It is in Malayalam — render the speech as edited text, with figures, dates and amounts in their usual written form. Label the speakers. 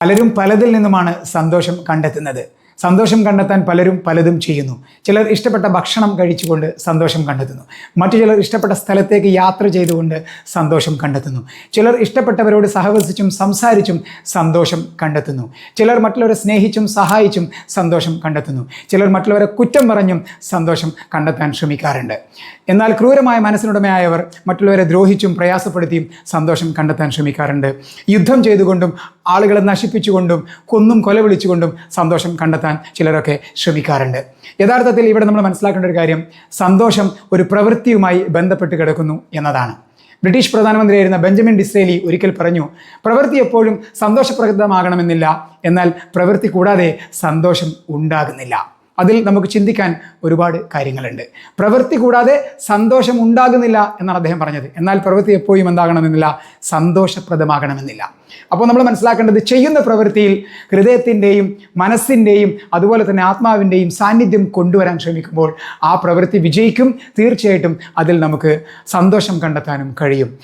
Speaker 1: പലരും പലതിൽ നിന്നുമാണ് സന്തോഷം കണ്ടെത്തുന്നത്. സന്തോഷം കണ്ടെത്താൻ പലരും പലതും ചെയ്യുന്നു. ചിലർ ഇഷ്ടപ്പെട്ട ഭക്ഷണം കഴിച്ചുകൊണ്ട് സന്തോഷം കണ്ടെത്തുന്നു. മറ്റു ചിലർ ഇഷ്ടപ്പെട്ട സ്ഥലത്തേക്ക് യാത്ര ചെയ്തുകൊണ്ട് സന്തോഷം കണ്ടെത്തുന്നു. ചിലർ ഇഷ്ടപ്പെട്ടവരോട് സഹവസിച്ചും സംസാരിച്ചും സന്തോഷം കണ്ടെത്തുന്നു. ചിലർ മറ്റുള്ളവരെ സ്നേഹിച്ചും സഹായിച്ചും സന്തോഷം കണ്ടെത്തുന്നു. ചിലർ മറ്റുള്ളവരെ കുറ്റം പറഞ്ഞും സന്തോഷം കണ്ടെത്താൻ ശ്രമിക്കാറുണ്ട്. എന്നാൽ ക്രൂരമായ മനസ്സിനുടമയായവർ മറ്റുള്ളവരെ ദ്രോഹിച്ചും പ്രയാസപ്പെടുത്തിയും സന്തോഷം കണ്ടെത്താൻ ശ്രമിക്കാറുണ്ട്. യുദ്ധം ചെയ്തുകൊണ്ടും ആളുകളെ നശിപ്പിച്ചുകൊണ്ടും കൊന്നും കൊല വിളിച്ചുകൊണ്ടും സന്തോഷം കണ്ടെത്താൻ ചിലരൊക്കെ ശ്രമിക്കാറുണ്ട്. യഥാർത്ഥത്തിൽ ഇവിടെ നമ്മൾ മനസ്സിലാക്കേണ്ട ഒരു കാര്യം, സന്തോഷം ഒരു പ്രവൃത്തിയുമായി ബന്ധപ്പെട്ട് കിടക്കുന്നു എന്നതാണ്. ബ്രിട്ടീഷ് പ്രധാനമന്ത്രിയായിരുന്ന ബെഞ്ചമിൻ ഡിസ്രേലി ഒരിക്കൽ പറഞ്ഞു, പ്രവൃത്തി എപ്പോഴും സന്തോഷപ്രദമാകണമെന്നില്ല, എന്നാൽ പ്രവൃത്തി കൂടാതെ സന്തോഷം ഉണ്ടാകുന്നില്ല. അതിൽ നമുക്ക് ചിന്തിക്കാൻ ഒരുപാട് കാര്യങ്ങളുണ്ട്. പ്രവൃത്തി കൂടാതെ സന്തോഷം ഉണ്ടാകുന്നില്ല എന്നാണ് അദ്ദേഹം പറഞ്ഞത്. എന്നാൽ പ്രവൃത്തി എപ്പോഴും എന്താകണമെന്നില്ല, സന്തോഷപ്രദമാകണമെന്നില്ല. അപ്പോൾ നമ്മൾ മനസ്സിലാക്കേണ്ടത്, ചെയ്യുന്ന പ്രവൃത്തിയിൽ ഹൃദയത്തിൻ്റെയും മനസ്സിൻ്റെയും അതുപോലെ തന്നെ ആത്മാവിൻ്റെയും സാന്നിധ്യം കൊണ്ടുവരാൻ ശ്രമിക്കുമ്പോൾ ആ പ്രവൃത്തി വിജയിക്കും. തീർച്ചയായിട്ടും അതിൽ നമുക്ക് സന്തോഷം കണ്ടെത്താനും കഴിയും.